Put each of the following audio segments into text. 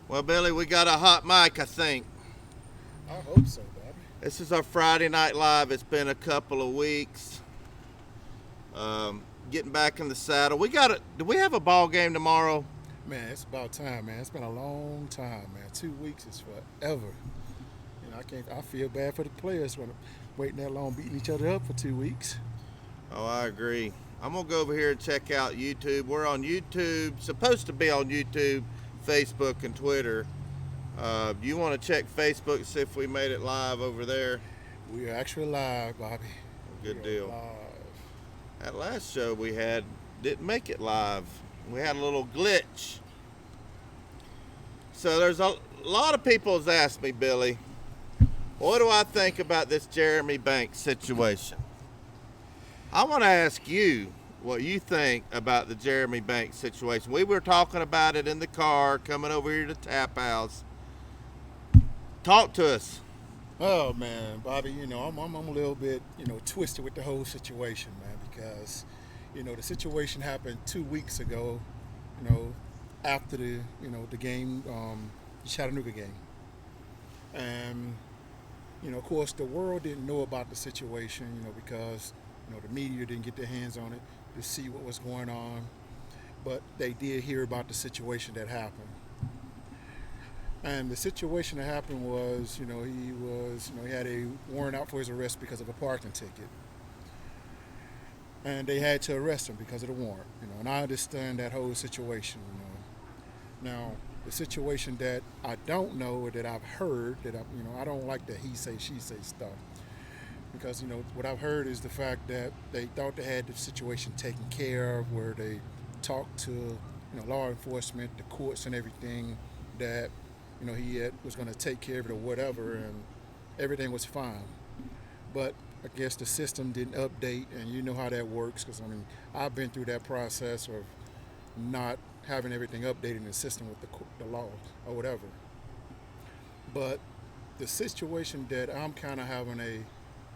Well, Billy, we got a hot mic, I think. I hope so, Bobby. This is our Friday Night Live. It's been a couple of weeks. Getting back in the saddle. Do we have a ball game tomorrow? Man, it's about time, man. It's been a long time, man. 2 weeks is forever. I feel bad for the players when waiting that long, beating each other up for 2 weeks. Oh, I agree. I'm going to go over here and check out YouTube. We're on YouTube, supposed to be on YouTube, Facebook, and Twitter. Do you want to check Facebook, see if we made it live over there? We are actually live, Bobby. Good We are deal. live. That last show we had didn't make it live. We had a little glitch. So there's a lot of people has asked me, Billy, what do I think about this Jeremy Banks situation? I want to ask you what you think about the Jeremy Banks situation. We were talking about it in the car coming over here to Tap House. Talk to us. Oh man, Bobby, I'm a little bit, twisted with the whole situation, man, because, the situation happened 2 weeks ago, after the game, the Chattanooga game. And, of course, the world didn't know about the situation, because, the media didn't get their hands on it to see what was going on. But they did hear about the situation that happened. And the situation that happened was, he had a warrant out for his arrest because of a parking ticket. And they had to arrest him because of the warrant, and I understand that whole situation, Now, the situation that I don't know or that I've heard, I don't like the he say, she say stuff. Because, what I've heard is the fact that they thought they had the situation taken care of, where they talked to, law enforcement, the courts and everything, that was going to take care of it or whatever, and everything was fine. But I guess the system didn't update, and you know how that works, because I've been through that process of not having everything updated in the system with the law or whatever. But the situation that I'm kind of having a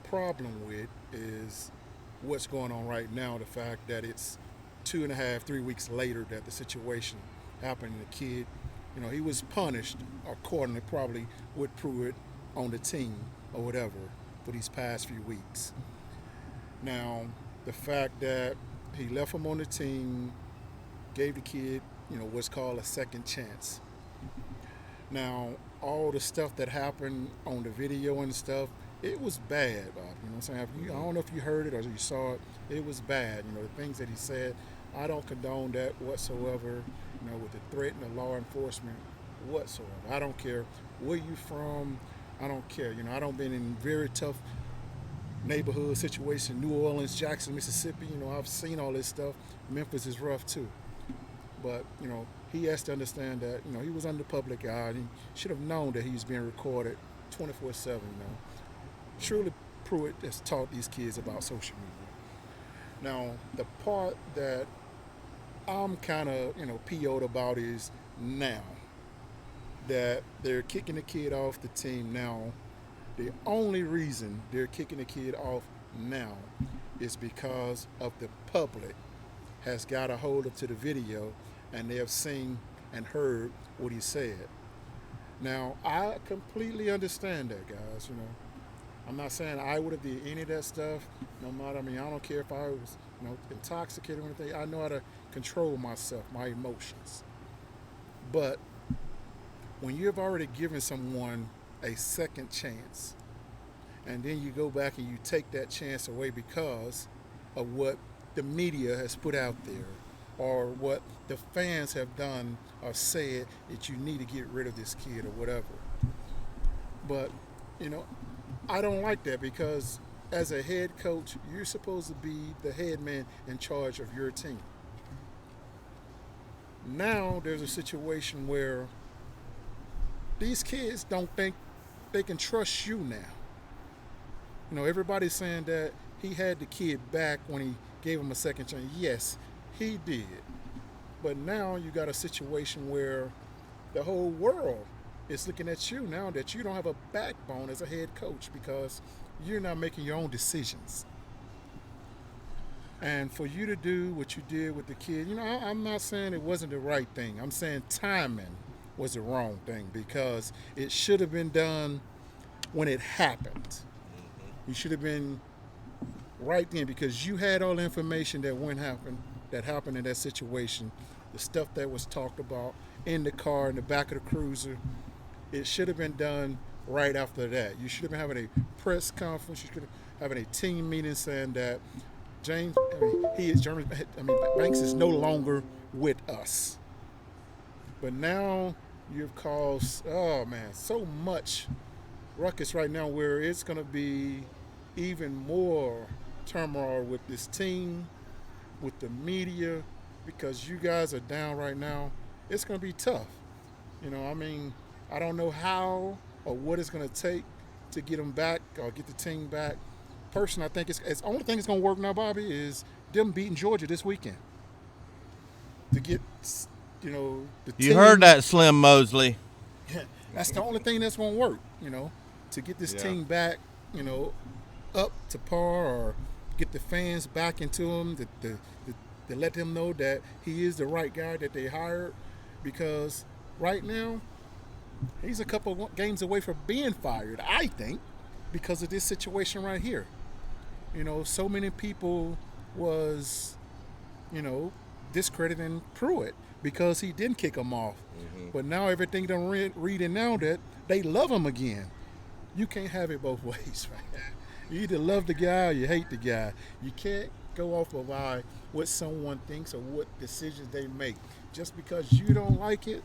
problem with is what's going on right now. The fact that it's 2.5, 3 weeks later that the situation happened, and the kid, he was punished accordingly, probably with Pruitt on the team or whatever for these past few weeks. Now, the fact that he left him on the team, gave the kid, what's called a second chance. Now, all the stuff that happened on the video and stuff, it was bad, Bob. You know what I'm saying? I don't know if you heard it or you saw it. It was bad. The things that he said, I don't condone that whatsoever, with the threat and the law enforcement whatsoever. I don't care where you from. I don't care. I don't been in very tough neighborhood situation, New Orleans, Jackson, Mississippi. I've seen all this stuff. Memphis is rough too. But, he has to understand that, he was under public eye. And he should have known that he was being recorded 24/7, Surely Pruitt has taught these kids about social media. Now, the part that I'm kind of, PO'd about is now that they're kicking the kid off the team now. The only reason they're kicking the kid off now is because of the public has got a hold of to the video, and they have seen and heard what he said. Now, I completely understand that, guys, I'm not saying I would have did any of that stuff. No matter, I don't care if I was, intoxicated or anything. I know how to control myself, my emotions. But when you've already given someone a second chance, and then you go back and you take that chance away because of what the media has put out there, or what the fans have done or said that you need to get rid of this kid or whatever. But, I don't like that, because as a head coach, you're supposed to be the head man in charge of your team. Now there's a situation where these kids don't think they can trust you now. Everybody's saying that he had the kid back when he gave him a second chance. Yes, he did. But now you got a situation where the whole world is looking at you now, that you don't have a backbone as a head coach, because you're not making your own decisions. And for you to do what you did with the kid, I'm not saying it wasn't the right thing. I'm saying timing was the wrong thing because it should have been done when it happened. You should have been right then because you had all the information that happened in that situation, the stuff that was talked about in the car, in the back of the cruiser. It should have been done right after that. You should have been having a press conference. You should have been having a team meeting saying that Banks is no longer with us. But now you've caused, so much ruckus right now where it's going to be even more turmoil with this team, with the media, because you guys are down right now. It's going to be tough. I don't know how or what it's going to take to get them back or get the team back. Personally, I think it's the only thing that's going to work now, Bobby, is them beating Georgia this weekend to get, the team. You heard that, Slim Mosley. That's the only thing that's going to work, to get this team back, up to par or get the fans back into him, to let them know that he is the right guy that they hired, because right now he's a couple games away from being fired, I think, because of this situation right here. So many people was, discrediting Pruitt because he didn't kick him off. Mm-hmm. But now everything done reading now that they love him again. You can't have it both ways, right? You either love the guy or you hate the guy. You can't go off of what someone thinks or what decisions they make. Just because you don't like it,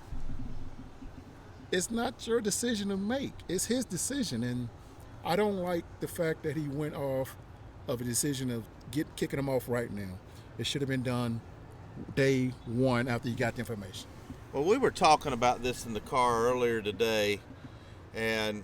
it's not your decision to make. It's his decision. And I don't like the fact that he went off of a decision of kicking him off right now. It should have been done day one after you got the information. Well, we were talking about this in the car earlier today, and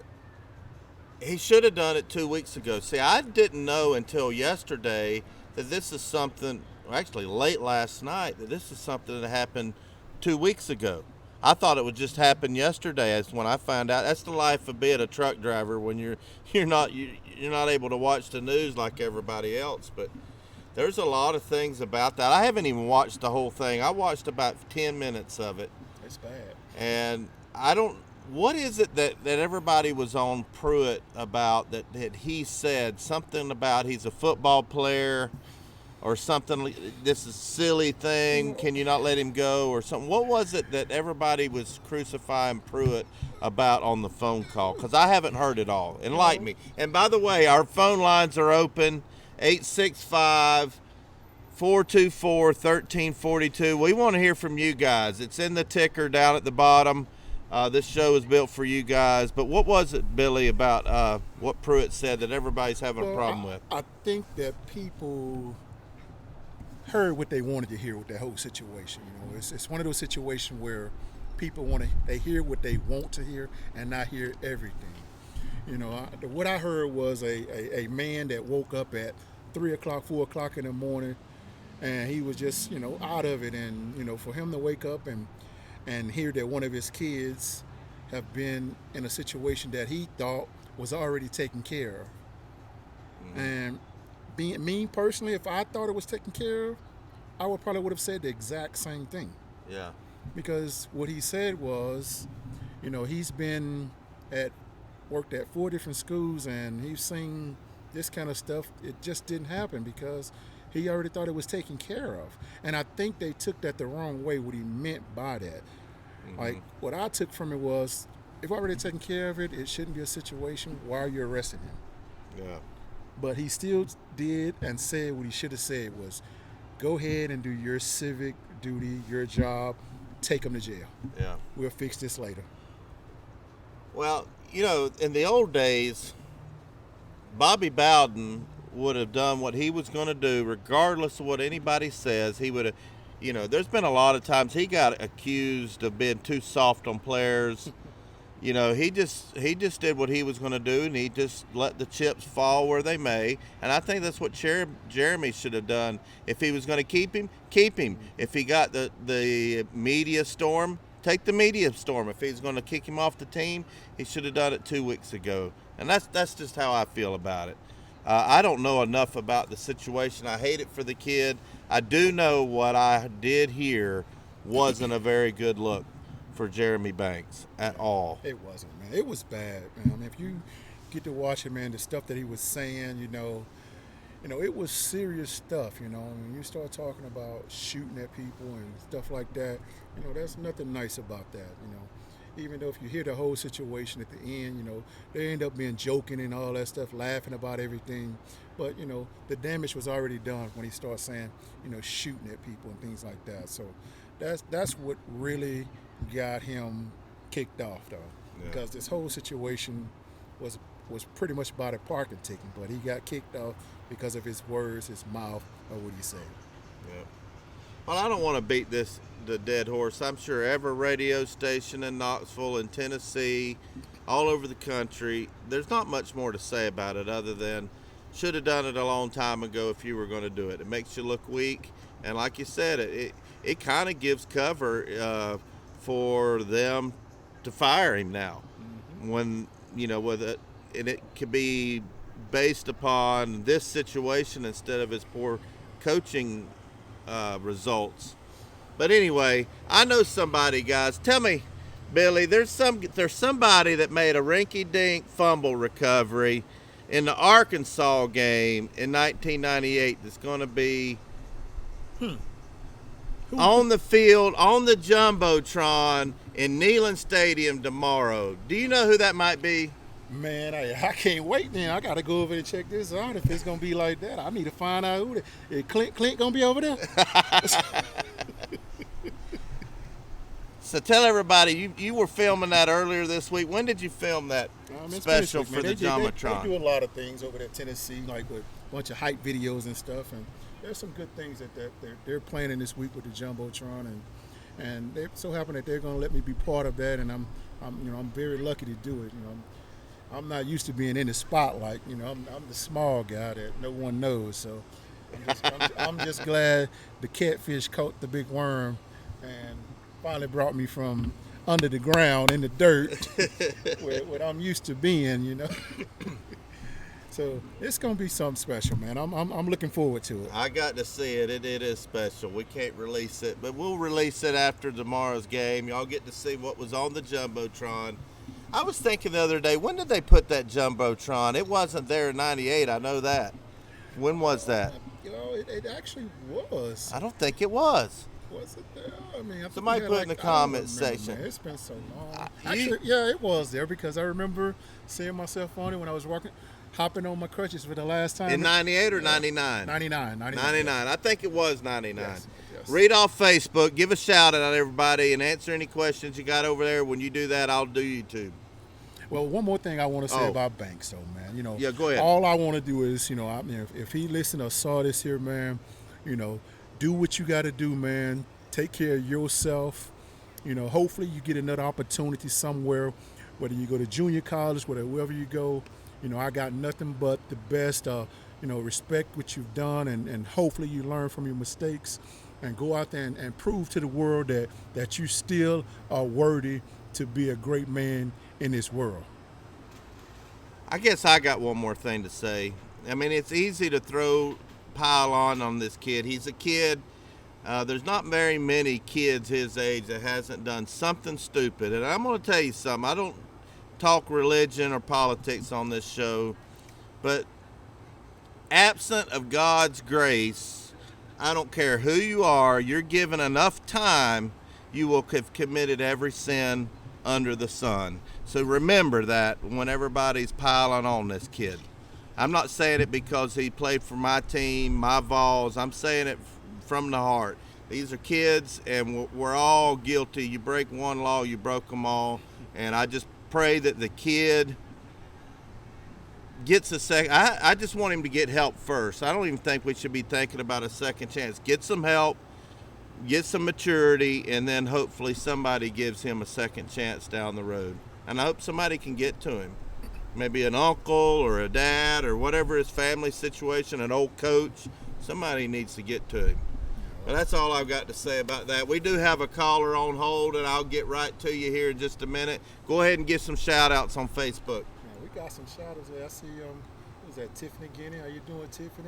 he should have done it 2 weeks ago. See, I didn't know until yesterday that this is something, actually late last night, that this is something that happened 2 weeks ago. I thought it would just happen yesterday. That's when I found out. That's the life of being a truck driver when you're not able to watch the news like everybody else. But there's a lot of things about that. I haven't even watched the whole thing. I watched about 10 minutes of it. It's bad. And what is it that everybody was on Pruitt about that he said something about he's a football player or something, this is a silly thing, can you not let him go or something? What was it that everybody was crucifying Pruitt about on the phone call? Because I haven't heard it all. Enlighten me. And by the way, our phone lines are open, 865-424-1342. We want to hear from you guys. It's in the ticker down at the bottom. This show is built for you guys. But what was it, Billy, about what Pruitt said that everybody's having a problem with? I think that people heard what they wanted to hear with that whole situation. It's one of those situations where people they hear what they want to hear and not hear everything. What I heard was a man that woke up at 3 o'clock, 4 o'clock in the morning, and he was just, out of it. And, for him to wake up and hear that one of his kids have been in a situation that he thought was already taken care of. Mm-hmm. And being me personally, if I thought it was taken care of, I would have said the exact same thing. Yeah. Because what he said was, he's worked at 4 different schools and he's seen this kind of stuff. It just didn't happen because he already thought it was taken care of. And I think they took that the wrong way, what he meant by that. Mm-hmm. Like, what I took from it was, if I already taken care of it, it shouldn't be a situation. Why are you arresting him? Yeah. But he still did and said what he should have said was, go ahead and do your civic duty, your job, take him to jail. Yeah. We'll fix this later. Well, in the old days, Bobby Bowden would have done what he was going to do regardless of what anybody says. He would have, there's been a lot of times he got accused of being too soft on players. He just did what he was going to do, and he just let the chips fall where they may. And I think that's what Jeremy should have done. If he was going to keep him, keep him. If he got the media storm, take the media storm. If he's going to kick him off the team, he should have done it 2 weeks ago. And that's just how I feel about it. I don't know enough about the situation. I hate it for the kid. I do know what I did hear wasn't a very good look for Jeremy Banks at all. It wasn't, man. It was bad, man. I mean, if you get to watch it, man, the stuff that he was saying, it was serious stuff, When you start talking about shooting at people and stuff like that, there's nothing nice about that, Even though if you hear the whole situation at the end, they end up being joking and all that stuff, laughing about everything. But, the damage was already done when he starts saying, shooting at people and things like that. So that's what really got him kicked off, though. Yeah. Because this whole situation was pretty much about a parking ticket, but he got kicked off because of his words, his mouth, or what he said. Yeah. Well, I don't want to beat the dead horse. I'm sure every radio station in Knoxville and Tennessee, all over the country, there's not much more to say about it other than should have done it a long time ago if you were going to do it. It makes you look weak, and like you said, it kind of gives cover for them to fire him now. Mm-hmm. When with it, and it could be based upon this situation instead of his poor coaching results. But anyway, I know somebody, guys. Tell me, Billy, there's somebody that made a rinky-dink fumble recovery in the Arkansas game in 1998 that's going to be on the field, on the Jumbotron in Neyland Stadium tomorrow. Do you know who that might be? Man, I can't wait, man. I got to go over and check this out if it's going to be like that. I need to find out who is Clint going to be over there? So tell everybody, you were filming that earlier this week. When did you film that special for the Jumbotron? They do a lot of things over there at Tennessee, like with a bunch of hype videos and stuff. And there's some good things that they're planning this week with the Jumbotron. And they so happen that they're going to let me be part of that. And I'm very lucky to do it. I'm not used to being in the spotlight. I'm the small guy that no one knows. So I'm just glad the catfish caught the big worm and finally brought me from under the ground in the dirt where I'm used to being, So it's gonna be something special, man. I'm looking forward to it. I got to see it. It is special. We can't release it, but we'll release it after tomorrow's game. Y'all get to see what was on the Jumbotron. I was thinking the other day, when did they put that Jumbotron? It wasn't there in '98. I know that. When was that? It actually was. I don't think it was. Was it there? I mean, somebody put in the comment section. Man. It's been so long. Actually, yeah, it was there because I remember seeing myself on it when I was hopping on my crutches for the last time. In 98 or 99? 99. 99. I think it was 99. Yes. Read off Facebook. Give a shout out, everybody, and answer any questions you got over there. When you do that, I'll do YouTube. Well, one more thing I want to say about Banks, though, man. Yeah, go ahead. All I want to do is, if he listened or saw this here, man, do what you got to do, man. Take care of yourself. Hopefully you get another opportunity somewhere, whether you go to junior college, wherever you go. I got nothing but the best. Respect what you've done, and hopefully you learn from your mistakes and go out there and prove to the world that you still are worthy to be a great man in this world. I guess I got one more thing to say. I mean, it's easy to pile on this kid. He's a kid. There's not very many kids his age that hasn't done something stupid. And I'm going to tell you something. I don't talk religion or politics on this show, but absent of God's grace, I don't care who you are, you're given enough time, you will have committed every sin under the sun. So remember that when everybody's piling on this kid. I'm not saying it because he played for my team, my Vols. I'm saying it from the heart. These are kids, and we're all guilty. You break one law, you broke them all. And I just pray that the kid gets a second. I just want him to get help first. I don't even think we should be thinking about a second chance. Get some help, get some maturity, and then hopefully somebody gives him a second chance down the road. And I hope somebody can get to him. Maybe an uncle or a dad or whatever his family situation, an old coach. Somebody needs to get to him. But that's all I've got to say about that. We do have a caller on hold, and I'll get right to you here in just a minute. Go ahead and give some shout-outs on Facebook. Yeah, we got some shout-outs there. I see, who's that, Tiffany Guinea? How you doing, Tiffany?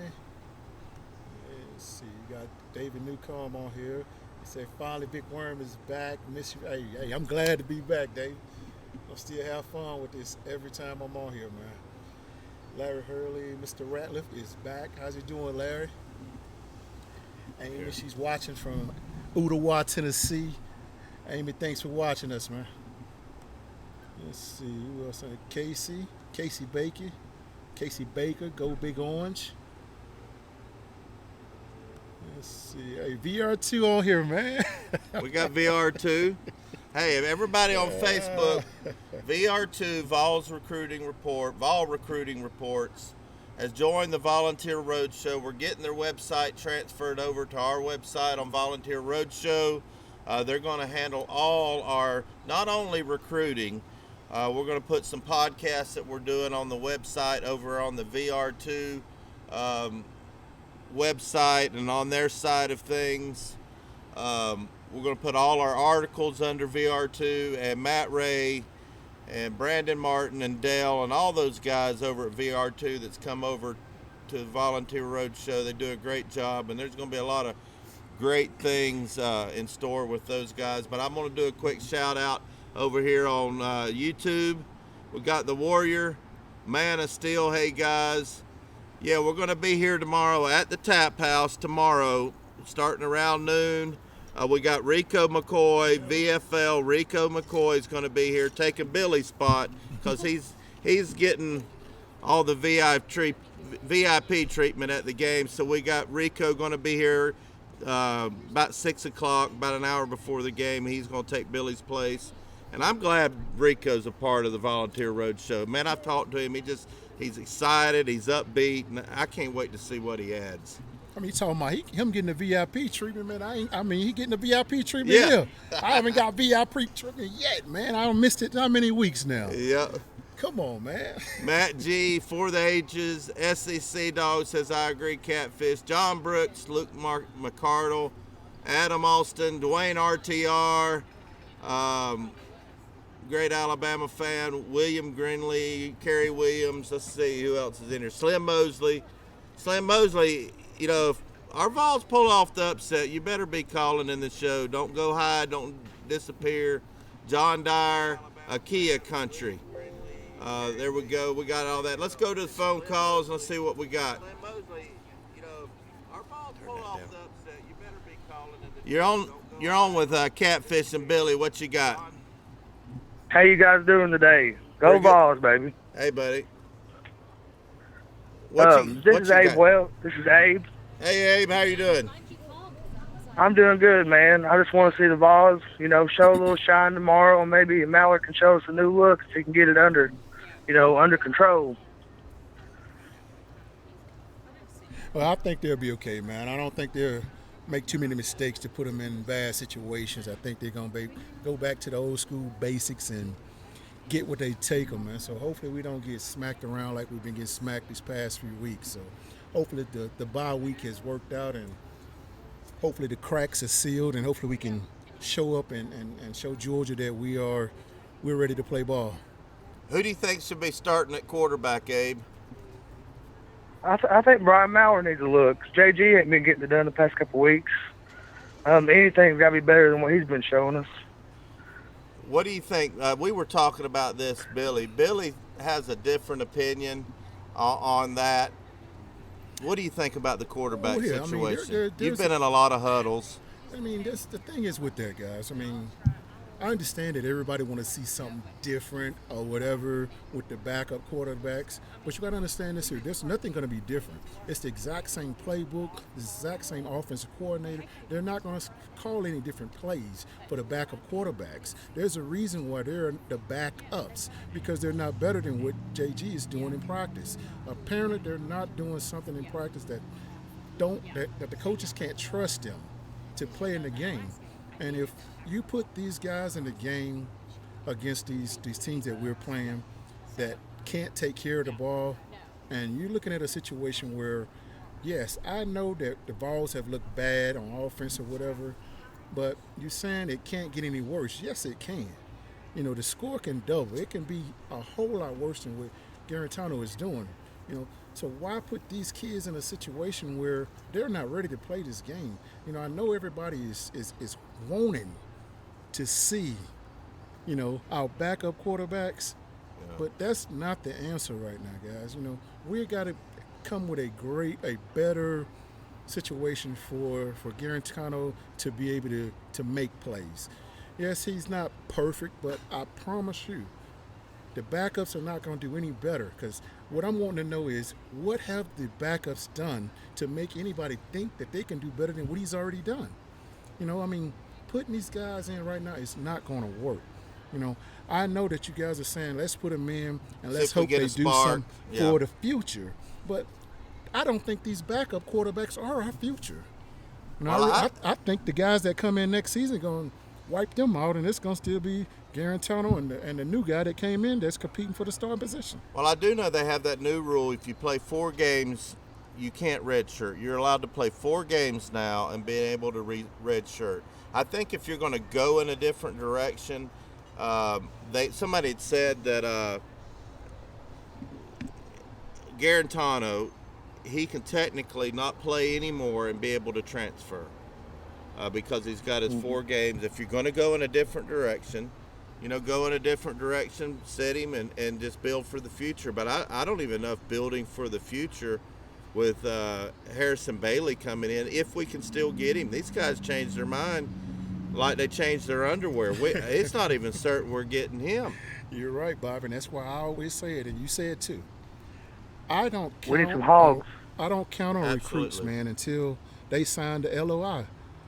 Let's see, you got David Newcomb on here. Say finally Big Worm is back. Miss you. Hey, I'm glad to be back, Dave. I'm still have fun with this every time I'm on here, man. Larry Hurley, Mr. Ratliff is back. How's he doing, Larry? Amy, she's watching from Ottawa, Tennessee. Amy, thanks for watching us, man. Let's see, who else? Casey Baker, go Big Orange. Let's see, hey, VR2 on here, man. We got VR2. Hey, everybody on Facebook, VR2, Vols Recruiting Report, Vol Recruiting Reports, has joined the Volunteer Roadshow. We're getting their website transferred over to our website on Volunteer Roadshow. They're going to handle all our, not only recruiting, we're going to put some podcasts that we're doing on the website over on the VR2 website and on their side of things. We're going to put all our articles under VR2, and Matt Ray and Brandon Martin and Dale and all those guys over at VR2 that's come over to the Volunteer Roadshow. They do a great job, and there's going to be a lot of great things in store with those guys. But I'm going to do a quick shout out over here on YouTube. We got the Warrior, Man of Steel. Hey guys, yeah, we're going to be here tomorrow at the Tap House tomorrow, starting around noon. We got Rico McCoy, VFL. Rico McCoy is going to be here taking Billy's spot because he's getting all the VIP treatment at the game. So we got Rico going to be here about 6 o'clock, about an hour before the game. He's going to take Billy's place. And I'm glad Rico's a part of the Volunteer Roadshow. Man, I've talked to him. He's excited. He's upbeat. And I can't wait to see what he adds. I mean, you talking about him getting the VIP treatment, man. He getting the VIP treatment Yeah. here. I haven't got VIP treatment yet, man. I missed it how many weeks now? Yeah. Come on, man. Matt G, For the Ages, SEC Dog says, I agree, Catfish. John Brooks, Luke McCardle, Adam Alston, Dwayne RTR, great Alabama fan, William Grinley, Kerry Williams. Let's see who else is in here. Slim Mosley, you know, if our Vols pull off the upset, you better be calling in the show. Don't go hide. Don't disappear. John Dyer, Akia Country. There we go. We got all that. Let's go to the phone calls and let's see what we got. Slim Mosley, you know, if our Vols pull off the upset, you better be calling in the show. You're on with Catfish and Billy. What you got? How you guys doing today? Go Vols, baby. Hey, buddy. This is Abe. Well, this is Abe. Hey, Abe, how you doing? I'm doing good, man. I just want to see the Vols, you know, show a little shine tomorrow, and maybe Mallard can show us a new look if he can get it under control. Well, I think they'll be okay, man. I don't think they'll make too many mistakes to put them in bad situations. I think they're going to go back to the old school basics and get what they take them, man. So hopefully we don't get smacked around like we've been getting smacked these past few weeks. So hopefully the bye week has worked out, and hopefully the cracks are sealed, and hopefully we can show up and show Georgia that we're ready to play ball. Who do you think should be starting at quarterback, Abe? I think Brian Mallard needs a look. JG ain't been getting it done the past couple weeks. Anything's got to be better than what he's been showing us. What do you think? We were talking about this, Billy. Billy has a different opinion on that. What do you think about the quarterback situation? I mean, you've been in a lot of huddles. I mean, the thing is with that, guys. I mean, I understand that everybody want to see something different or whatever with the backup quarterbacks, but you got to understand this here. There's nothing going to be different. It's the exact same playbook, the exact same offensive coordinator. They're not going to call any different plays for the backup quarterbacks. There's a reason why they're the backups, because they're not better than what JG is doing in practice. Apparently, they're not doing something in practice that the coaches can't trust them to play in the game. And if you put these guys in the game against these teams that we're playing that can't take care of the ball, and you're looking at a situation where, yes, I know that the Vols have looked bad on offense or whatever, but you're saying it can't get any worse. Yes, it can. You know, the score can double. It can be a whole lot worse than what Garantano is doing. You know, So why put these kids in a situation where they're not ready to play this game? You know, I know everybody is wanting to see, you know, our backup quarterbacks, but that's not the answer right now, guys. You know, we got to come with a better situation for Garantano to be able to make plays. Yes, he's not perfect, but I promise you, the backups are not going to do any better, because what I'm wanting to know is what have the backups done to make anybody think that they can do better than what he's already done? You know, I mean, putting these guys in right now is not going to work. You know, I know that you guys are saying let's put them in and let's hope they do something for the future, but I don't think these backup quarterbacks are our future. You know, I think the guys that come in next season are going to wipe them out, and it's going to still be Garantano and the new guy that came in that's competing for the starting position. Well, I do know they have that new rule. If you play 4 games, you can't redshirt. You're allowed to play 4 games now and be able to redshirt. I think if you're going to go in a different direction, somebody had said that Garantano, he can technically not play anymore and be able to transfer because he's got his 4 games. If you're going to go in a different direction, you know, go in a different direction, set him and just build for the future. But I don't even know if building for the future with Harrison Bailey coming in, if we can still get him. These guys changed their mind like they changed their underwear. It's not even certain we're getting him. You're right, Bob, and that's why I always say it, and you say it too. I don't count. We need some hogs. I don't count on recruits, man, until they sign the LOI,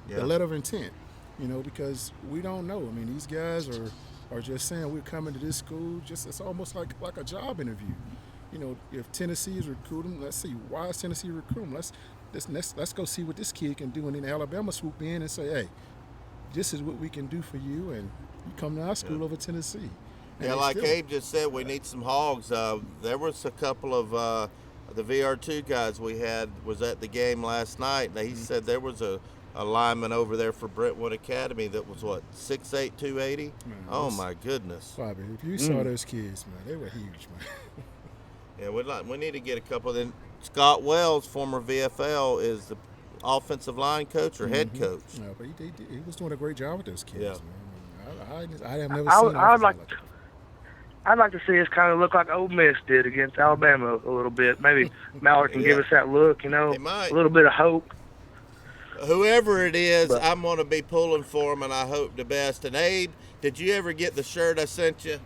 the letter of intent. You know, because we don't know. I mean, these guys are just saying we're coming to this school. It's almost like a job interview. You know, if Tennessee is recruiting, let's see, why is Tennessee recruiting? Let's go see what this kid can do, and then Alabama swoop in and say, hey, this is what we can do for you, and you come to our school over Tennessee. And like Abe just said, we need some hogs. There was a couple of the VR2 guys we had was at the game last night. He said there was a lineman over there for Brentwood Academy that was, 6'8", 280? Man, oh, my goodness. Bobby, if you saw those kids, man, they were huge, man. Yeah, we need to get a couple. Then Scott Wells, former VFL, is the offensive line coach or head coach. No, but he was doing a great job with those kids, man. I have never seen I'd like to see us kind of look like Ole Miss did against Alabama a little bit. Maybe Mallard can give us that look, you know, a little bit of hope. Whoever it is, I'm going to be pulling for him, and I hope the best. And Abe, did you ever get the shirt I sent you?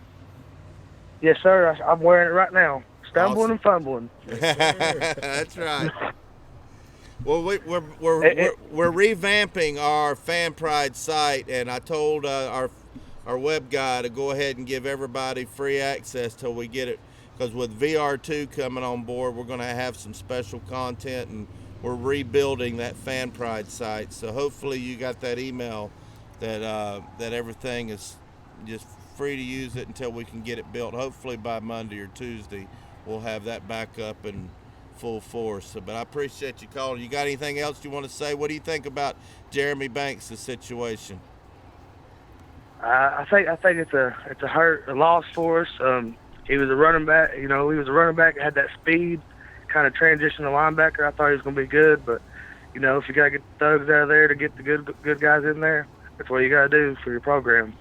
Yes, sir. I'm wearing it right now. Stumbling and fumbling. That's right. Well, we're revamping our Fan Pride site, and I told our web guy to go ahead and give everybody free access till we get it, because with VR2 coming on board, we're going to have some special content, and we're rebuilding that Fan Pride site. So hopefully you got that email that everything is just free to use it until we can get it built. Hopefully by Monday or Tuesday we'll have that back up in full force. So, but I appreciate you calling. You got anything else you want to say? What do you think about Jeremy Banks' situation? I think it's a loss for us. He was a running back. You know, he was a running back, had that speed, kind of transitioned to linebacker. I thought he was going to be good, but you know, if you got to get the thugs out of there to get the good guys in there, that's what you got to do for your program.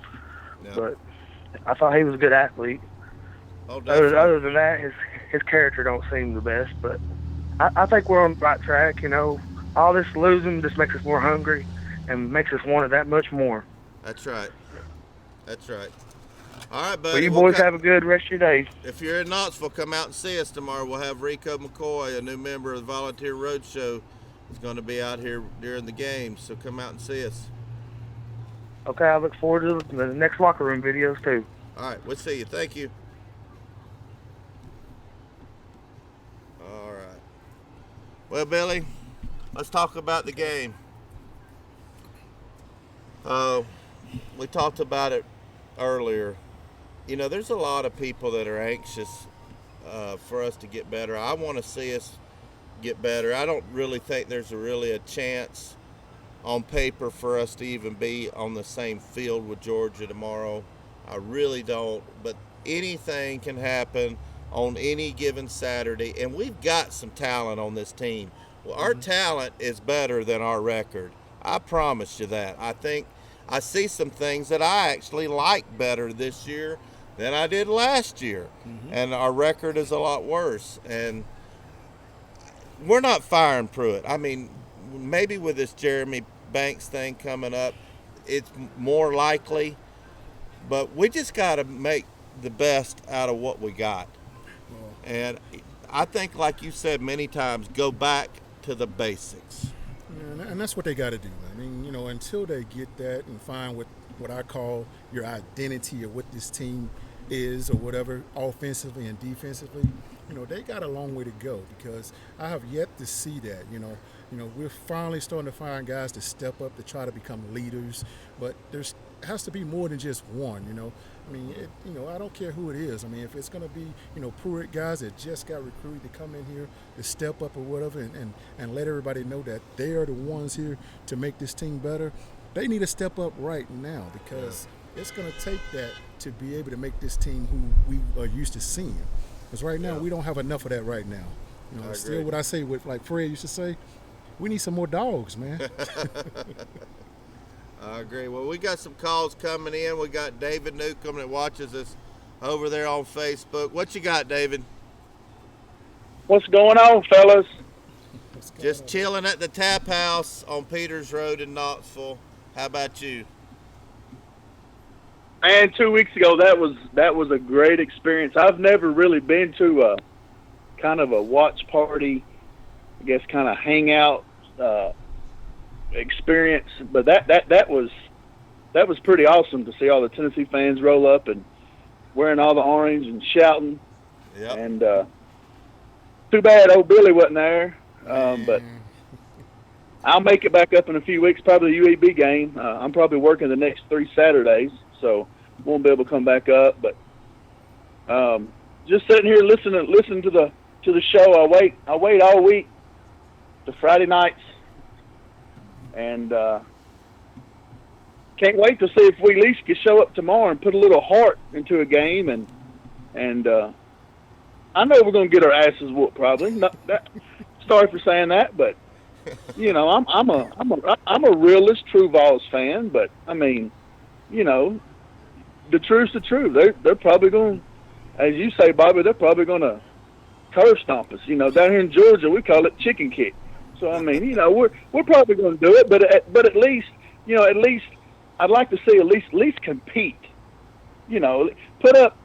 Yeah. But I thought he was a good athlete. Oh, other than that, his character don't seem the best, but I think we're on the right track. You know, all this losing just makes us more hungry and makes us want it that much more. That's right. That's right. All right, buddy. Well, you boys have a good rest of your day. If you're in Knoxville, come out and see us tomorrow. We'll have Rico McCoy, a new member of the Volunteer Roadshow, is going to be out here during the game, so come out and see us. Okay, I look forward to the next locker room videos, too. All right, we'll see you. Thank you. All right. Well, Billy, let's talk about the game. We talked about it earlier. You know, there's a lot of people that are anxious for us to get better. I want to see us get better. I don't really think there's really a chance on paper for us to even be on the same field with Georgia tomorrow. I really don't. But anything can happen. on any given Saturday, and we've got some talent on this team. Well, our talent is better than our record. I promise you that. I think I see some things that I actually like better this year than I did last year, and our record is a lot worse. And we're not firing Pruitt. I mean, maybe with this Jeremy Banks thing coming up, it's more likely, but we just got to make the best out of what we got. And I think, like you said many times, go back to the basics. And that's what they got to do. I mean, you know, until they get that and find what I call your identity of what this team is or whatever, offensively and defensively, you know, they got a long way to go, because I have yet to see that. You know, we're finally starting to find guys to step up to try to become leaders, but there's has to be more than just one. You know, I mean, I don't care who it is. I mean, if it's going to be, Pruitt guys that just got recruited to come in here to step up or whatever, and let everybody know that they are the ones here to make this team better, they need to step up right now, because it's going to take that to be able to make this team who we are used to seeing. Because right now we don't have enough of that right now. You know, still what I say with, like Fred used to say, we need some more dogs, man. I agree. Well, we got some calls coming in. We got David Newcomb that watches us over there on Facebook. What you got, David? What's going on, fellas? Just chilling at the Tap House on Peters Road in Knoxville. How about you? Man, 2 weeks ago, that was a great experience. I've never really been to a kind of a watch party, I guess, kind of hangout experience, but that was pretty awesome to see all the Tennessee fans roll up and wearing all the orange and shouting. Yep. And too bad old Billy wasn't there, but I'll make it back up in a few weeks, probably the UAB game. I'm probably working the next 3 Saturdays, so won't be able to come back up. But just sitting here listening to the show. I wait all week to Friday nights, and can't wait to see if we at least can show up tomorrow and put a little heart into a game. And I know we're going to get our asses whooped probably. Sorry for saying that, but I'm a realist, true Vols fan. But I mean, the truth's the truth. They're probably going, as you say, Bobby, they're probably going to curb stomp us. Down here in Georgia, we call it chicken kick. So I mean, we're probably going to do it, but at least, I'd like to see at least compete. Put up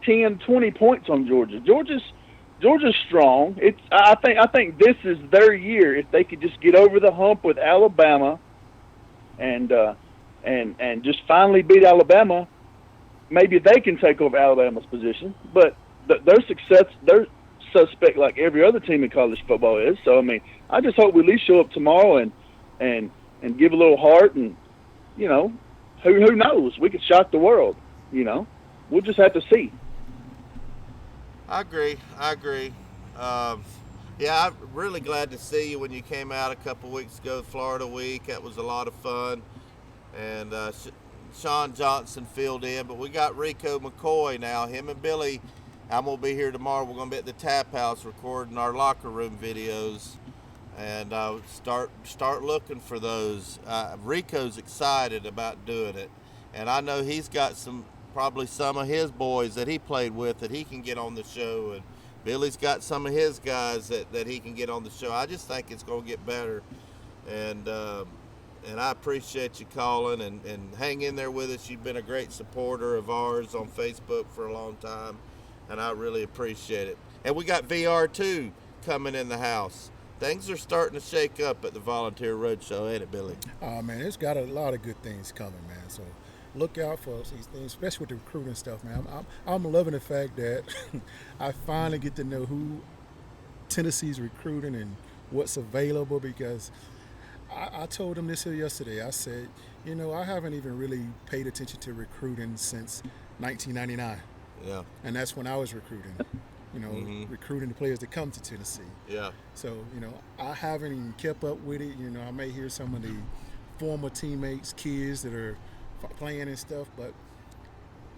10, 20 points on Georgia. Georgia's strong. I think this is their year. If they could just get over the hump with Alabama, and just finally beat Alabama, maybe they can take over Alabama's position. But their success, they're suspect like every other team in college football is. So I mean, I just hope we at least show up tomorrow and give a little heart, and who knows, we could shock the world. We'll just have to see. I agree. I'm really glad to see you when you came out a couple weeks ago, Florida Week. That was a lot of fun. And Sean Johnson filled in, but we got Rico McCoy now. Him and Billy, I'm going to be here tomorrow. We're going to be at the Tap House recording our locker room videos, and start looking for those. Rico's excited about doing it, and I know he's got probably some of his boys that he played with that he can get on the show, and Billy's got some of his guys that he can get on the show. I just think it's going to get better, and I appreciate you calling and hang in there with us. You've been a great supporter of ours on Facebook for a long time, and I really appreciate it. And we got VR2 coming in the house. Things are starting to shake up at the Volunteer Roadshow, ain't it, Billy? Oh, man, it's got a lot of good things coming, man. So look out for these things, especially with the recruiting stuff, man. I'm loving the fact that I finally get to know who Tennessee's recruiting and what's available, because I told them this here yesterday. I said, I haven't even really paid attention to recruiting since 1999. Yeah. And that's when I was recruiting, recruiting the players that come to Tennessee. Yeah. So, I haven't even kept up with it. I may hear some of the former teammates, kids that are playing and stuff, but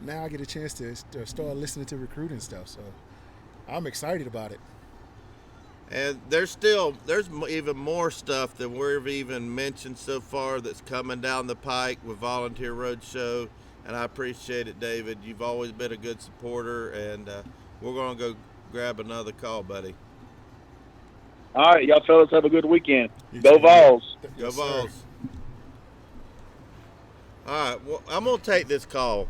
now I get a chance to start listening to recruiting stuff. So, I'm excited about it. And there's even more stuff than we've even mentioned so far that's coming down the pike with Volunteer Roadshow, and I appreciate it, David. You've always been a good supporter, and we're going to go grab another call, buddy. All right, y'all fellas have a good weekend. You Go too. Vols. Go Yes, sir. Vols. All right, well, I'm going to take this call.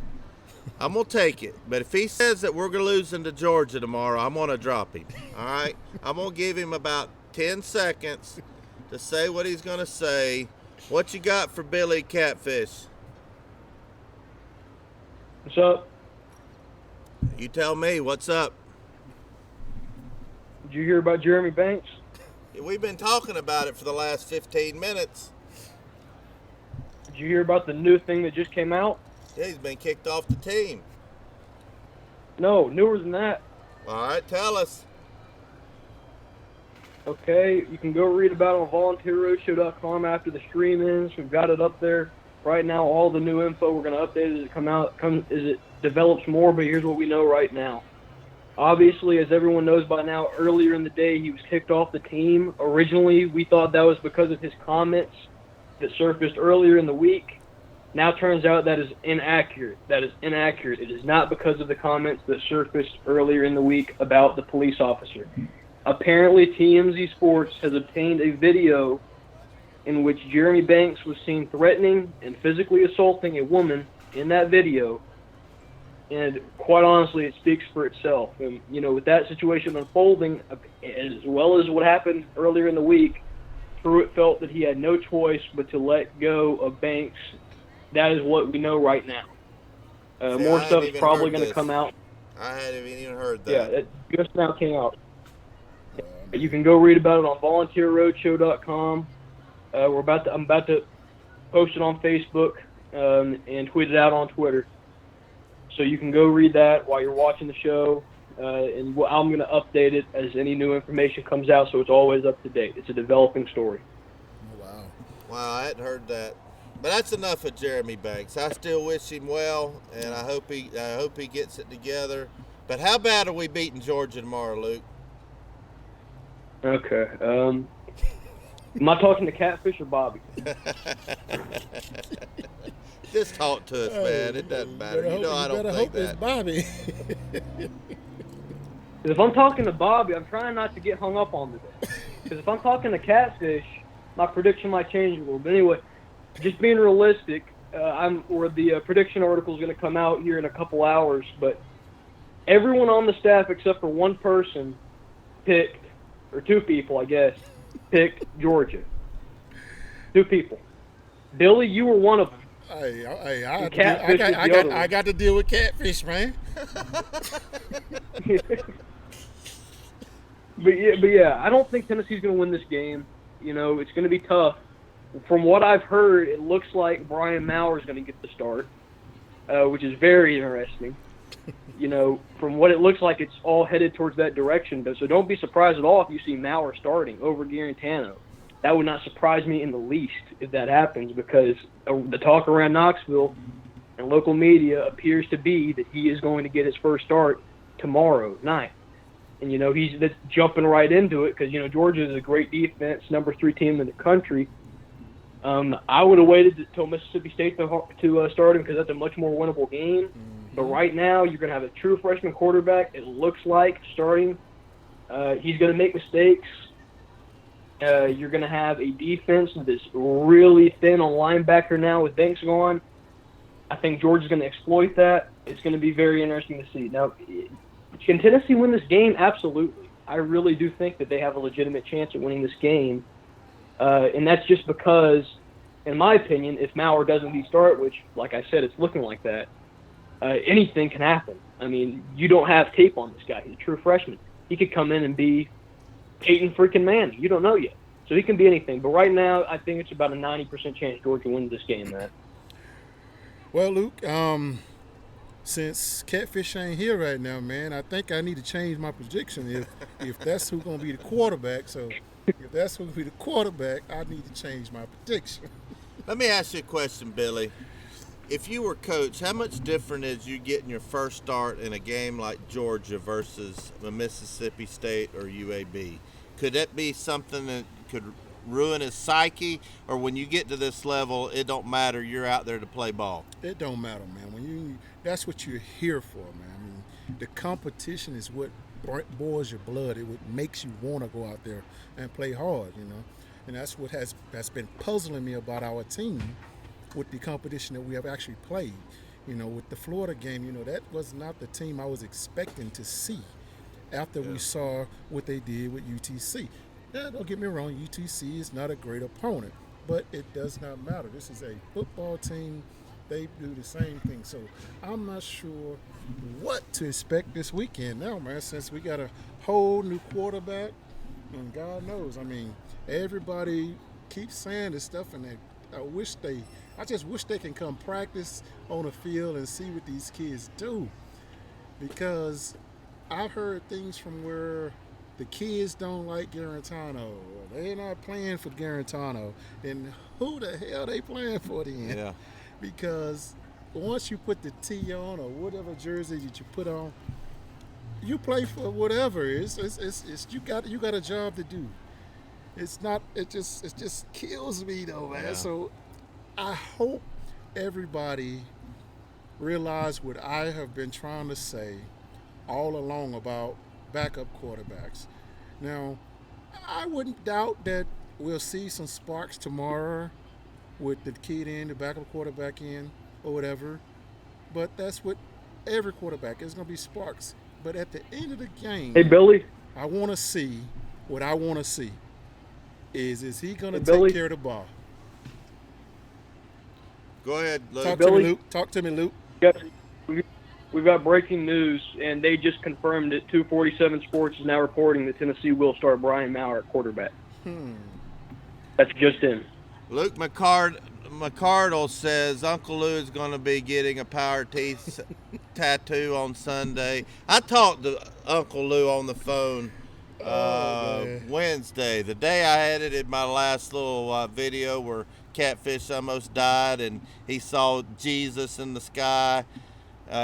I'm going to take it. But if he says that we're going to lose to Georgia tomorrow, I'm going to drop him. All right? I'm going to give him about 10 seconds to say what he's going to say. What you got for Billy Catfish? What's up? You tell me. What's up? Did you hear about Jeremy Banks? We've been talking about it for the last 15 minutes. Did you hear about the new thing that just came out? Yeah, he's been kicked off the team. No, newer than that. All right, tell us. Okay, you can go read about it on volunteerroadshow.com after the stream ends. We've got it up there right now. All the new info, we're going to update as it develops more, but here's what we know right now. Obviously, as everyone knows by now, earlier in the day he was kicked off the team. Originally, we thought that was because of his comments that surfaced earlier in the week. Now turns out that is inaccurate. It is not because of the comments that surfaced earlier in the week about the police officer. Apparently, TMZ Sports has obtained a video in which Jeremy Banks was seen threatening and physically assaulting a woman in that video. And quite honestly, it speaks for itself. And, you know, with that situation unfolding, as well as what happened earlier in the week, Pruitt felt that he had no choice but to let go of Banks. That is what we know right now. More stuff is probably going to come out. I hadn't even heard that. Yeah, it just now came out. You can go read about it on volunteerroadshow.com. I'm about to post it on Facebook and tweet it out on Twitter. So you can go read that while you're watching the show. And I'm going to update it as any new information comes out, so it's always up to date. It's a developing story. Oh, wow. Wow, I hadn't heard that. But that's enough of Jeremy Banks. I still wish him well, and I hope he gets it together. But how bad are we beating Georgia tomorrow, Luke? Okay. Am I talking to Catfish or Bobby? Just talk to us, man. It doesn't matter. You know I don't think hope it's that. Bobby. If I'm talking to Bobby, I'm trying not to get hung up on today. Because if I'm talking to Catfish, my prediction might change a little. But anyway, just being realistic, the prediction article is going to come out here in a couple hours. But everyone on the staff except for one person picked, or two people, I guess, picked Georgia. Two people. Billy, you were one of them. I got to deal with Catfish, man. But yeah, I don't think Tennessee's going to win this game. You know, it's going to be tough. From what I've heard, it looks like Brian Maurer is going to get the start, which is very interesting. You know, from what it looks like, it's all headed towards that direction. So don't be surprised at all if you see Maurer starting over Garantano. That would not surprise me in the least if that happens, because the talk around Knoxville and local media appears to be that he is going to get his first start tomorrow night. And, you know, he's jumping right into it because, you know, Georgia is a great defense, number 3 team in the country. I would have waited until Mississippi State to start him because that's a much more winnable game. Mm-hmm. But right now, you're going to have a true freshman quarterback, it looks like, starting. He's going to make mistakes. You're going to have a defense that's really thin on linebacker now with Banks gone. I think Georgia's going to exploit that. It's going to be very interesting to see. Now, can Tennessee win this game? Absolutely. I really do think that they have a legitimate chance at winning this game. And that's just because, in my opinion, if Maurer doesn't start, which, like I said, it's looking like that, anything can happen. I mean, you don't have tape on this guy. He's a true freshman. He could come in and be Peyton freaking Manning. You don't know yet. So he can be anything. But right now, I think it's about a 90% chance Georgia wins this game, man. Well, Luke, since Catfish ain't here right now, man, I think I need to change my prediction if that's who's going to be the quarterback. So if that's who's going to be the quarterback, I need to change my prediction. Let me ask you a question, Billy. if you were coach, how much different is you getting your first start in a game like Georgia versus a Mississippi State or UAB? Could that be something that could ruin his psyche, or when you get to this level, it don't matter, you're out there to play ball? It don't matter, man. That's what you're here for, man. I mean, the competition is what boils your blood. It what makes you want to go out there and play hard, you know. And that's what has been puzzling me about our team with the competition that we have actually played. You know, with the Florida game, you know, that was not the team I was expecting to see after we saw what they did with UTC. Yeah, don't get me wrong, UTC is not a great opponent, but it does not matter. This is a football team. They do the same thing. So I'm not sure what to expect this weekend now, man, since we got a whole new quarterback, and God knows, I mean, everybody keeps saying this stuff, and I just wish they can come practice on the field and see what these kids do, because I've heard things from where the kids don't like Garantano, or they're not playing for Garantano, then who the hell they playing for then? Yeah. Because once you put the T on or whatever jersey that you put on, you play for whatever. It's you got a job to do. It's not. It just kills me though, man. Yeah. So I hope everybody realize what I have been trying to say all along about backup quarterbacks. Now, I wouldn't doubt that we'll see some sparks tomorrow with the kid in, the backup quarterback in, or whatever. But that's what every quarterback is going to be sparks. But at the end of the game, Hey, Billy. I want to see what I want to see. Is he going to Hey, take Billy. care of the ball? Go ahead, Luke. Talk Billy. to me, Luke. Talk to me, Luke. Yes, we've got breaking news, and they just confirmed it. 247 Sports is now reporting that Tennessee will start Brian Maurer at quarterback. That's just in. Luke McCardle says Uncle Lou is going to be getting a power teeth tattoo on Sunday. I talked to Uncle Lou on the phone Wednesday, the day I edited my last little video where Catfish almost died and he saw Jesus in the sky.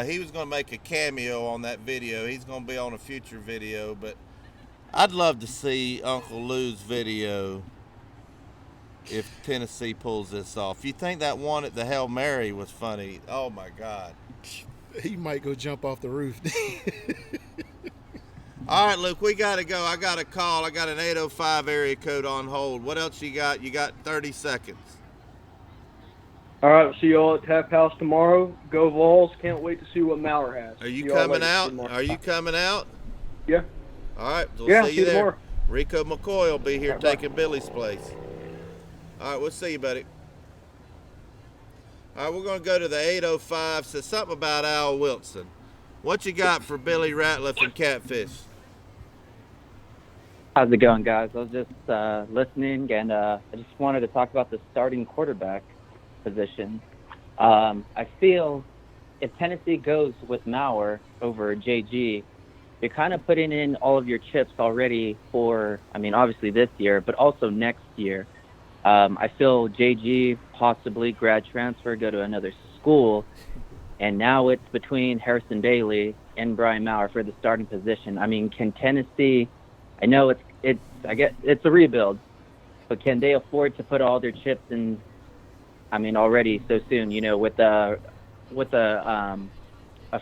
He was going to make a cameo on that video. He's going to be on a future video, but I'd love to see Uncle Lou's video if Tennessee pulls this off. You think that one at the Hail Mary was funny? Oh, my God. He might go jump off the roof. All right, Luke, we got to go. I got a call. I got an 805 area code on hold. What else you got? You got 30 seconds. All right, see you all at Tap House tomorrow. Go Vols. Can't wait to see what Maurer has. Are you See y'all coming later. out? Tomorrow. Are you coming out? Yeah. All right, we'll Yeah, see you there. tomorrow. Rico McCoy will be here Bye-bye. taking Billy's place. All right, we'll see you, buddy. All right, we're going to go to the 805. Says something about Al Wilson. What you got for Billy Ratliff and Catfish? How's it going, guys? I was just listening, and I just wanted to talk about the starting quarterback position. I feel if Tennessee goes with Maurer over JG, you're kind of putting in all of your chips already for, I mean, obviously this year, but also next year. I feel JG possibly grad transfer, go to another school, and now it's between Harrison Bailey and Brian Maurer for the starting position. I mean, can Tennessee? I know I guess it's a rebuild, but can they afford to put all their chips in? I mean, already so soon, you know, with a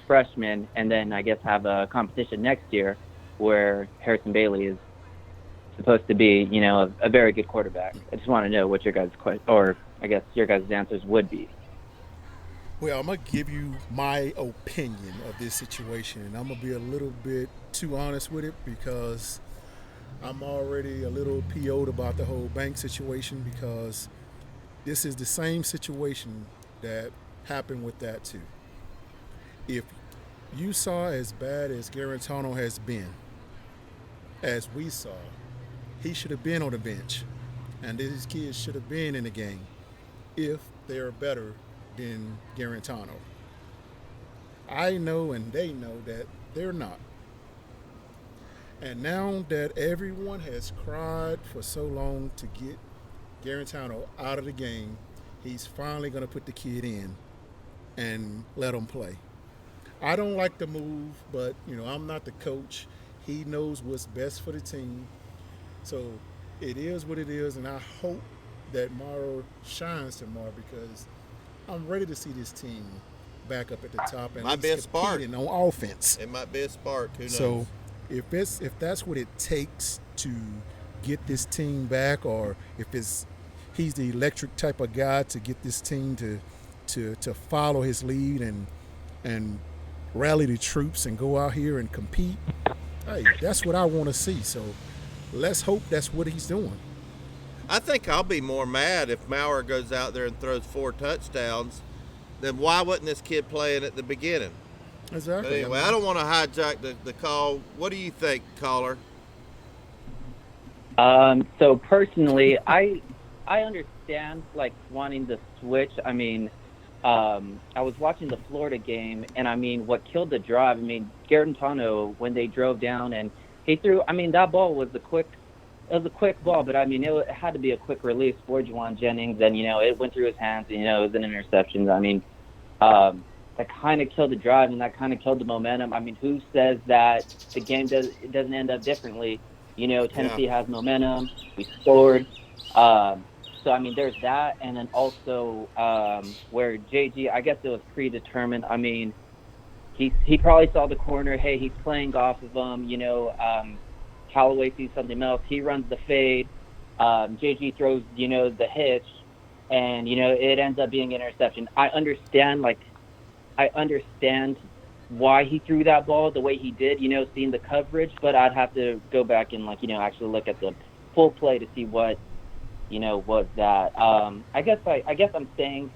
freshman, and then I guess have a competition next year where Harrison Bailey is supposed to be, you know, a very good quarterback. I just want to know what your guys' your guys' answers would be. Well, I'm going to give you my opinion of this situation, and I'm going to be a little bit too honest with it because I'm already a little PO'd about the whole bank situation, because this is the same situation that happened with that too. If you saw as bad as Garantano has been, as we saw, he should have been on the bench, and these kids should have been in the game if they're better than Garantano. I know and they know that they're not. And now that everyone has cried for so long to get Garantano out of the game, he's finally going to put the kid in. and let them play. I don't like the move, but I'm not the coach. He knows what's best for the team. So it is what it is, and I hope that Morrow shines tomorrow because I'm ready to see this team back up at the top and Might be a spark competing on offense. It might be a spark. Who knows? So if that's what it takes to get this team back, or if he's the electric type of guy to get this team to follow his lead and rally the troops and go out here and compete, hey, that's what I want to see. So let's hope that's what he's doing. I think I'll be more mad if Maurer goes out there and throws 4 touchdowns. Then why wasn't this kid playing at the beginning? Exactly. But anyway, I don't want to hijack the call. What do you think, caller? So personally, I understand like wanting to switch. I mean, I was watching the Florida game, and I mean, what killed the drive? I mean, Garantano, when they drove down and he threw. I mean, that ball was a quick ball, but I mean, it had to be a quick release for Juwan Jennings, and it went through his hands, and it was an interception. I mean, that kind of killed the drive, and that kind of killed the momentum. I mean, who says that the game doesn't end up differently? Tennessee has momentum. We scored. So, I mean, there's that. And then also where JG, I guess it was predetermined. I mean, he probably saw the corner. Hey, he's playing off of him. Callaway sees something else. He runs the fade. JG throws, the hitch. And, it ends up being an interception. I understand why he threw that ball the way he did, seeing the coverage, but I'd have to go back and actually look at the full play to see what, was that. I guess I'm saying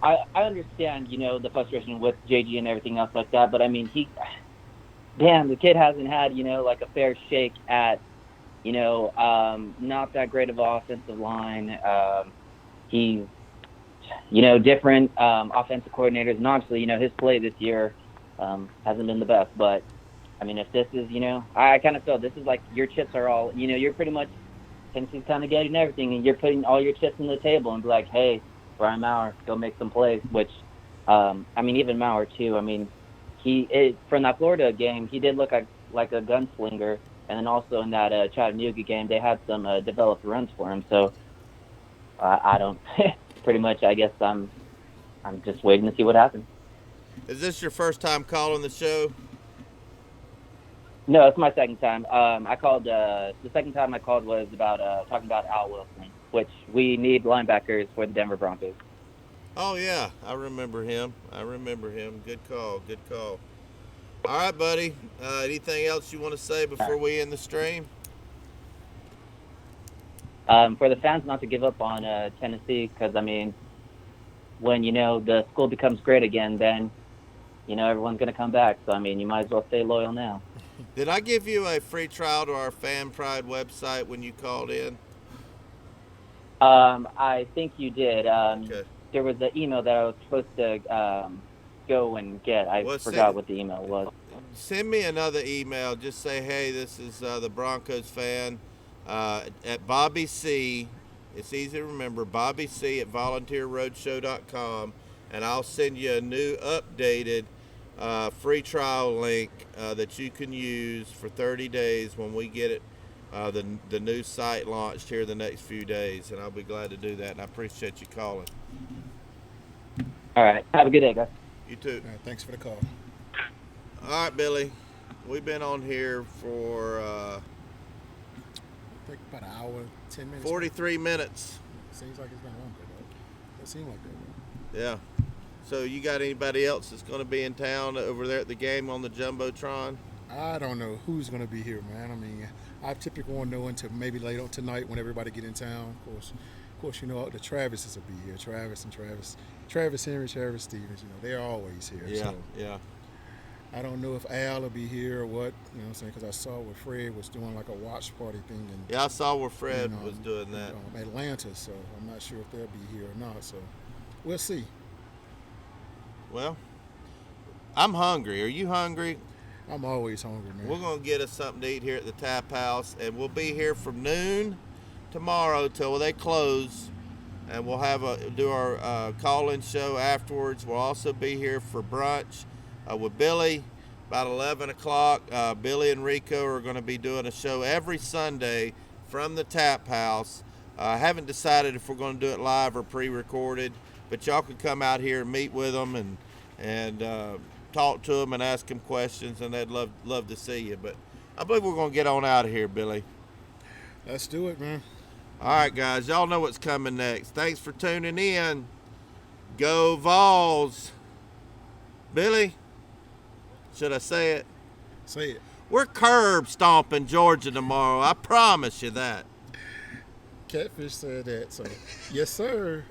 I understand, the frustration with JG and everything else like that, but I mean, the kid hasn't had, like a fair shake at, not that great of an offensive line. He's, different offensive coordinators, and obviously, his play this year hasn't been the best. But I mean, if this is, I kind of feel this is like your chips are all, you're pretty much Tennessee's kind of getting everything, and you're putting all your chips on the table and be like, hey, Brian Maurer, go make some plays. Which, I mean, even Maurer too. I mean, from that Florida game, he did look like a gunslinger, and then also in that Chattanooga game, they had some developed runs for him. So I don't. Pretty much, I guess I'm just waiting to see what happens. Is this your first time calling the show? No, it's my second time. I called. The second time I called was about talking about Al Wilson, which we need linebackers for the Denver Broncos. Oh yeah, I remember him. Good call. All right, buddy. Anything else you want to say before we end the stream? For the fans not to give up on Tennessee, because, I mean, when, the school becomes great again, then, everyone's going to come back. So, I mean, you might as well stay loyal now. Did I give you a free trial to our Fan Pride website when you called in? I think you did. Okay. There was an email that I was supposed to go and get. I forgot what the email was. Send me another email. Just say, hey, this is the Broncos fan. At Bobby C, it's easy to remember, Bobby C at volunteerroadshow.com, and I'll send you a new updated free trial link that you can use for 30 days when we get it, the new site launched here the next few days, and I'll be glad to do that, and I appreciate you calling. All right. Have a good day, guys. You too. All right, thanks for the call. All right, Billy. We've been on here for I think about an hour, 10 minutes. 43 minutes. Seems like it's been longer, though. It seems like that. Yeah. So you got anybody else that's going to be in town over there at the game on the Jumbotron? I don't know who's going to be here, man. I mean, I typically won't know until maybe late on tonight when everybody get in town. Of course, the Travises will be here. Travis Henry, Travis Stevens. They're always here. Yeah, so. yeah. I don't know if Al will be here or what, what I'm saying, because I saw where Fred was doing like a watch party thing. Yeah, I saw where Fred was doing that. Atlanta, so I'm not sure if they'll be here or not. So we'll see. Well, I'm hungry. Are you hungry? I'm always hungry, man. We're going to get us something to eat here at the Tap House, and we'll be here from noon tomorrow till they close and we'll do our call-in show afterwards. We'll also be here for brunch with Billy about 11 o'clock. Billy and Rico are going to be doing a show every Sunday from the Tap House. I haven't decided if we're going to do it live or pre-recorded, but y'all can come out here and meet with them and talk to them and ask them questions, and they'd love to see you. But I believe we're going to get on out of here, Billy. Let's do it, man. All right, guys, y'all know what's coming next. Thanks for tuning in. Go Vols. Billy, should I say it? Say it. We're curb stomping Georgia tomorrow. I promise you that. Catfish said that, so yes, sir.